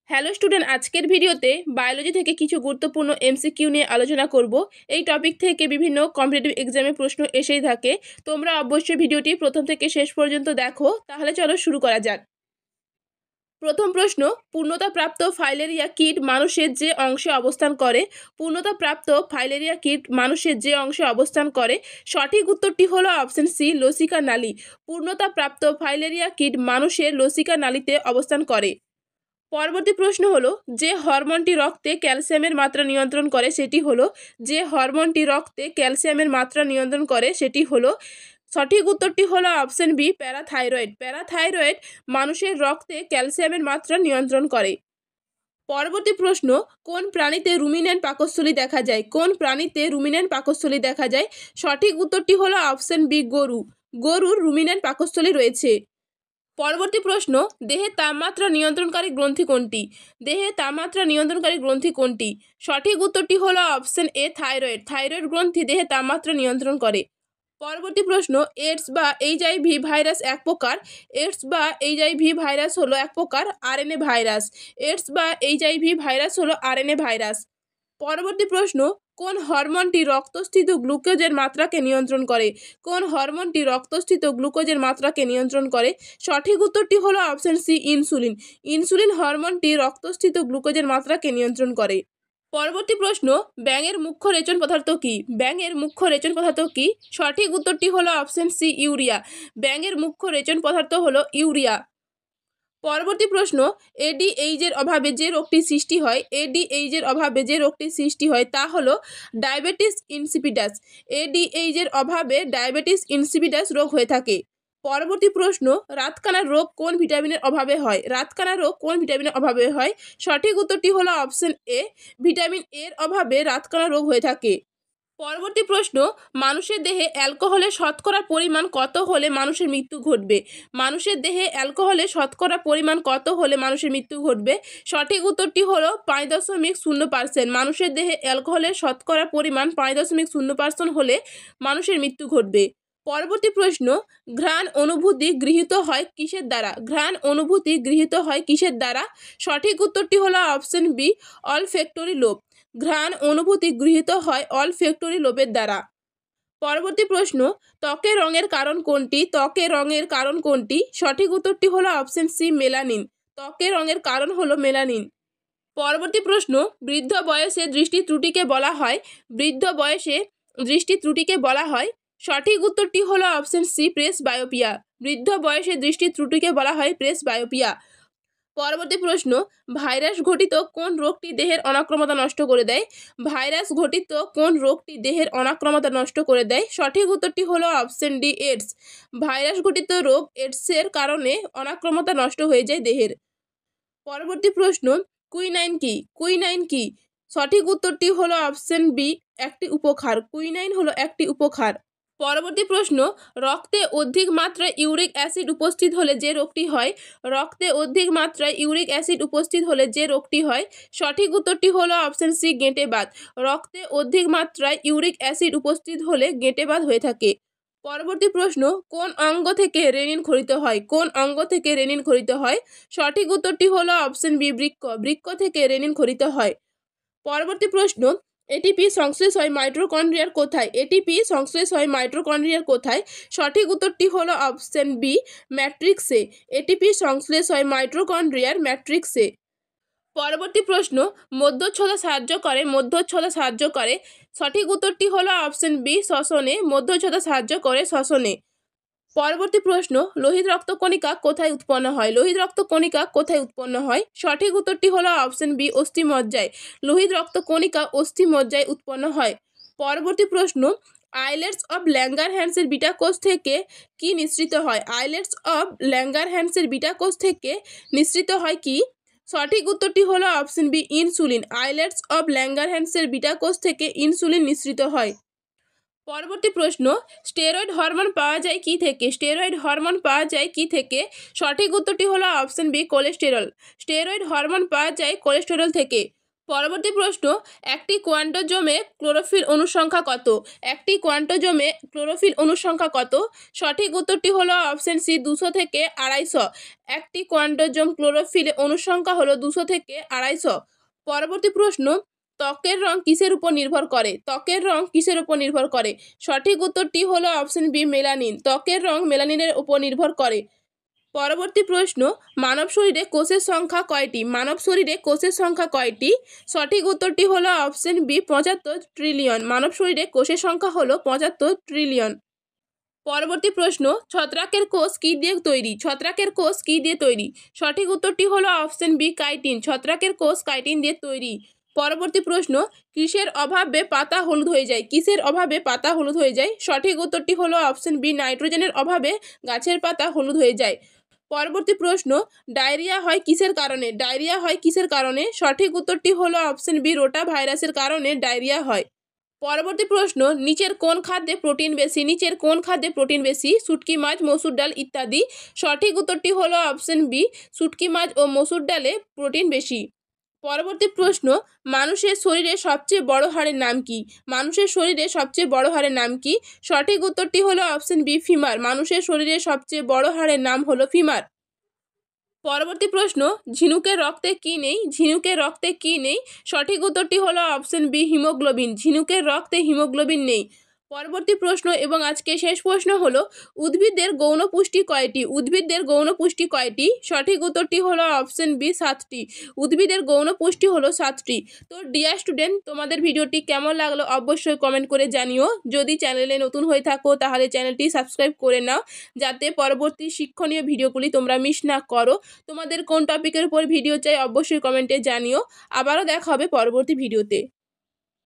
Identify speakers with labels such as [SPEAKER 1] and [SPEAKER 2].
[SPEAKER 1] Hello student, আজকের ভিডিওতে biology থেকে কিছু গুরুত্বপূর্ণ এমসিকিউ নিয়ে আলোচনা করব। এই টপিক থেকে বিভিন্ন কম্পিটিটিভ এক্সামের প্রশ্ন এসেই থাকে। তোমরা অবশ্যই ভিডিওটি প্রথম থেকে শেষ পর্যন্ত দেখো। তাহলে চলো শুরু করা যাক। প্রথম প্রশ্ন, পূর্ণতাপ্রাপ্ত ফাইলেরিয়া কীট মানুষের যে অংশে অবস্থান করে? পূর্ণতাপ্রাপ্ত ফাইলেরিয়া কীট মানুষের যে অংশে অবস্থান করে? সঠিক উত্তরটি হলো অপশন সি, লসিকা নালী। পূর্ণতাপ্রাপ্ত ফাইলেরিয়া কীট মানুষের লসিকা নালীতে অবস্থান করে। পরবর্তী প্রশ্ন হলো, যে হরমোনটি রক্তে ক্যালসিয়ামের মাত্রা নিয়ন্ত্রণ করে সেটি হলো? যে হরমোনটি রক্তে ক্যালসিয়ামের মাত্রা নিয়ন্ত্রণ করে সেটি হলো? সঠিক উত্তরটি হলো অপশন বি, প্যারাথাইরয়েড। প্যারাথাইরয়েড মানুষের রক্তে ক্যালসিয়ামের মাত্রা নিয়ন্ত্রণ করে। পরবর্তী প্রশ্ন, কোন প্রাণীতে রুমিন্যান্ট পাকস্থলী দেখা যায়? কোন প্রাণীতে রুমিন্যান্ট পাকস্থলী দেখা যায়? সঠিক উত্তরটি হলো অপশন বি, গরু। গরুর রুমিন্যান্ট পাকস্থলী রয়েছে। পরবর্তী প্রশ্ন, দেহে তাপমাত্রা নিয়ন্ত্রণকারী গ্রন্থি কোনটি? দেহে তাপমাত্রা নিয়ন্ত্রণকারী গ্রন্থি কোনটি? সঠিক উত্তরটি হলো অপশন এ, থাইরয়েড। থাইরয়েড গ্রন্থি দেহে তাপমাত্রা নিয়ন্ত্রণ করে। পরবর্তী প্রশ্ন, এইডস বা এইচআইভি ভাইরাস এক প্রকার। এইডস বা এইচআইভি ভাইরাস হলো এক প্রকার আরএনএ ভাইরাস। এইডস বা এইচআইভি ভাইরাস হলো আরএনএ ভাইরাস। পরবর্তী প্রশ্ন, কোন হরমোনটি রক্তস্থিত গ্লুকোজের মাত্রাকে নিয়ন্ত্রণ করে? কোন হরমোনটি রক্তস্থিত গ্লুকোজের মাত্রাকে নিয়ন্ত্রণ করে? সঠিক উত্তরটি হলো অপশন সি, ইনসুলিন। ইনসুলিন হরমোনটি রক্তস্থিত গ্লুকোজের মাত্রাকে নিয়ন্ত্রণ করে। পরবর্তী প্রশ্ন, ব্যাঙের মুখ্য রেচন পদার্থ কী? ব্যাঙের মুখ্য রেচন পদার্থ কী? সঠিক উত্তরটি হলো অপশন সি, ইউরিয়া। ব্যাঙের মুখ্য রেচন পদার্থ হলো ইউরিয়া। পরবর্তী প্রশ্ন, এডিএইচের অভাবে যে রোগটি সৃষ্টি হয়, এডিএইচের অভাবে যে রোগটি সৃষ্টি হয় তা হলো ডায়াবেটিস ইনসিপিটাস। এডিএইচের অভাবে ডায়াবেটিস ইনসিপিটাস রোগ হয়ে থাকে। পরবর্তী প্রশ্ন, রাতকানার রোগ কোন ভিটামিনের অভাবে হয়? রাতকানার রোগ কোন ভিটামিনের অভাবে হয়? সঠিক উত্তরটি হলো অপশন এ, ভিটামিন এর অভাবে রাতকানা রোগ হয়ে থাকে। পরবর্তী প্রশ্ন, মানুষের দেহে অ্যালকোহলের শতকরা পরিমাণ কত হলে মানুষের মৃত্যু ঘটবে? মানুষের দেহে অ্যালকোহলের শতকরা পরিমাণ কত হলে মানুষের মৃত্যু ঘটবে? সঠিক উত্তরটি হলো 5.0%। মানুষের দেহে অ্যালকোহলের শতকরা পরিমাণ 5.0% হলে মানুষের মৃত্যু ঘটবে। পরবর্তী প্রশ্ন, ঘ্রাণ অনুভূতি গৃহীত হয় কিসের দ্বারা? ঘ্রাণ অনুভূতি গৃহীত হয় কিসের দ্বারা? সঠিক উত্তরটি হলো অপশন বি, অলফ্যাক্টরি লোব। ঘ্রাণ অনুভূতি গৃহীত হয় অলফ্যাক্টরি লোবের দ্বারা। পরবর্তী প্রশ্ন, ত্বকের রঙের কারণ কোনটি? ত্বকের রঙের কারণ কোনটি? সঠিক উত্তরটি হলো অপশন সি, মেলানিন। ত্বকের রঙের কারণ হলো মেলানিন। পরবর্তী প্রশ্ন, বৃদ্ধ বয়সে দৃষ্টি ত্রুটিকে বলা হয়? বৃদ্ধ বয়সে দৃষ্টি ত্রুটিকে বলা হয়? সঠিক উত্তরটি হলো অপশন সি, প্রেস বায়োপিয়া। বৃদ্ধ বয়সে দৃষ্টি ত্রুটিকে বলা হয় প্রেস বায়োপিয়া। পরবর্তী প্রশ্ন, ভাইরাস ঘটিত কোন রোগটি দেহের অনাক্রমতা নষ্ট করে দেয়? ভাইরাস ঘটিত কোন রোগটি দেহের অনাক্রমতা নষ্ট করে দেয়? সঠিক উত্তরটি হলো অপশন ডি, এডস। ভাইরাস ঘটিত রোগ এডসের কারণে অনাক্রমতা নষ্ট হয়ে যায় দেহের। পরবর্তী প্রশ্ন, কুইনাইন কি? কুইনাইন কি? সঠিক উত্তরটি হলো অপশন বি, একটি উপক্ষার। কুইনাইন হলো একটি উপক্ষার। পরবর্তী প্রশ্ন, রক্তে অধিক মাত্রায় ইউরিক অ্যাসিড উপস্থিত হলে যে রোগটি হয়? রক্তে অধিক মাত্রায় ইউরিক অ্যাসিড উপস্থিত হলে যে রোগটি হয়? সঠিক উত্তরটি হলো অপশন সি, গেঁটেবাত। রক্তে অধিক মাত্রায় ইউরিক অ্যাসিড উপস্থিত হলে গেঁটেবাত হয়ে থাকে। পরবর্তী প্রশ্ন, কোন অঙ্গ থেকে রেনিন খরিত হয়? কোন অঙ্গ থেকে রেনিন খরিত হয়? সঠিক উত্তরটি হলো অপশন বি, বৃক্ক। বৃক্ক থেকে রেনিন খরিত হয়। পরবর্তী প্রশ্ন, এটিপি সংশ্লেষ হয় মাইটোকন্ড্রিয়ার কোথায়? এটিপি সংশ্লেষ হয় মাইটোকন্ড্রিয়ার কোথায়? সঠিক উত্তরটি হলো অপশন বি, ম্যাট্রিক্সে। এটিপি সংশ্লেষ হয় মাইটোকন্ড্রিয়ার ম্যাট্রিক্সে। পরবর্তী প্রশ্ন, মধ্যচ্ছদা সাহায্য করে? মধ্যচ্ছদা সাহায্য করে? সঠিক উত্তরটি হলো অপশন বি, শ্বসনে। মধ্যচ্ছদা সাহায্য করে শ্বসনে। পরবর্তী প্রশ্ন, লোহিত রক্তকণিকা কোথায় উৎপন্ন হয়? লোহিত রক্তকণিকা কোথায় উৎপন্ন হয়? সঠিক উত্তরটি হলো অপশন বি, অস্থিমজ্জায়। লোহিত রক্তকণিকা অস্থিমজ্জায় উৎপন্ন হয়। পরবর্তী প্রশ্ন, আইলেটস অব ল্যাঙ্গারহ্যান্সের বিটা কোষ থেকে কি নিঃসৃত হয়? আইলেটস অব ল্যাঙ্গারহ্যান্সের বিটা কোষ থেকে নিঃসৃত হয় কি? সঠিক উত্তরটি হলো option B, insulin. Islets of ল্যাঙ্গারহ্যান্সের বিটা কোষ থেকে ইনসুলিন নিঃসৃত হয়। পরবর্তী প্রশ্ন, স্টেরয়েড হরমোন পাওয়া যায় কি থেকে? স্টেরয়েড হরমোন পাওয়া যায় কি থেকে? সঠিক উত্তরটি হলো option B, cholesterol. Steroid hormone পাওয়া যায় কোলেস্টেরল থেকে। পরবর্তী প্রশ্ন, একটি কোয়ান্টোজোমে ক্লোরোফিল অণুর সংখ্যা কত? একটি কোয়ান্টোজোমে ক্লোরোফিল অণুর সংখ্যা কত? সঠিক উত্তরটি হলো অপশন সি 200 থেকে 250। একটি কোয়ান্টোজোম ক্লোরোফিল অণুর সংখ্যা হলো 200 থেকে 250। পরবর্তী প্রশ্ন, ত্বকের রং কিসের উপর নির্ভর করে? ত্বকের রং কিসের উপর নির্ভর করে? সঠিক উত্তরটি হলো অপশন বি মেলানিন। ত্বকের রং মেলানিনের উপর নির্ভর করে। পরবর্তী প্রশ্ন, মানব শরীরে কোষের সংখ্যা কয়টি? মানব শরীরে কোষের সংখ্যা কয়টি? সঠিক উত্তরটি হলো অপশন বি 75 ট্রিলিয়ন। মানব শরীরে কোষের সংখ্যা হলো 75 ট্রিলিয়ন। পরবর্তী প্রশ্ন, ছত্রাকের কোষ কী দিয়ে তৈরি? ছত্রাকের কোষ কী দিয়ে তৈরি? সঠিক উত্তরটি হলো অপশন বি কাইটিন। ছত্রাকের কোষ কাইটিন দিয়ে তৈরি। পরবর্তী প্রশ্ন, কিসের অভাবে পাতা হলুদ হয়ে যায়? কিসের অভাবে পাতা হলুদ হয়ে যায়? সঠিক উত্তরটি হলো অপশন বি নাইট্রোজেনের অভাবে গাছের পাতা হলুদ হয়ে যায়। পরবর্তী প্রশ্ন, ডায়রিয়া হয় কিসের কারণে? ডায়রিয়া হয় কিসের কারণে? সঠিক উত্তরটি হলো অপশন বি রোটা ভাইরাসের কারণে ডায়রিয়া হয়। পরবর্তী প্রশ্ন, নিচের কোন খাদ্যে প্রোটিন বেশি? নিচের কোন খাদ্যে প্রোটিন বেশি? শুটকি মাছ, মসুর ডাল ইত্যাদি। সঠিক উত্তরটি হলো অপশন বি শুটকি মাছ ও মসুর ডালে প্রোটিন বেশি। পরবর্তী প্রশ্ন, মানুষের শরীরে সবচেয়ে বড় হাড়ের নাম কি? মানুষের শরীরে সবচেয়ে বড় হাড়ের নাম কি? সঠিক উত্তরটি হলো অপশন বি ফিমার। মানুষের শরীরে সবচেয়ে বড় হাড়ের নাম হলো ফিমার। পরবর্তী প্রশ্ন, ঝিনুকের রক্তে কি নেই? ঝিনুকের রক্তে কি নেই? সঠিক উত্তরটি হলো অপশন বি হিমোগ্লোবিন। ঝিনুকের রক্তে হিমোগ্লোবিন নেই। পরবর্তী প্রশ্ন এবং আজকে শেষ প্রশ্ন হলো, উদ্ভিদের গৌণ পুষ্টি কয়টি? উদ্ভিদের গৌণ পুষ্টি কয়টি? সঠিক উত্তরটি হলো অপশন বি 7টি। উদ্ভিদের গৌণ পুষ্টি হলো 7টি। তো ডিয়ার স্টুডেন্ট, তোমাদের ভিডিওটি কেমন লাগলো অবশ্যই কমেন্ট করে জানিও। যদি চ্যানেলে নতুন হয়ে থাকো তাহলে চ্যানেলটি সাবস্ক্রাইব করে নাও, যাতে পরবর্তী শিক্ষণীয় ভিডিওগুলি তোমরা মিস না করো। তোমাদের কোন টপিকের উপর ভিডিও চাই অবশ্যই কমেন্টে জানিও। আবারও দেখা হবে পরবর্তী ভিডিওতে।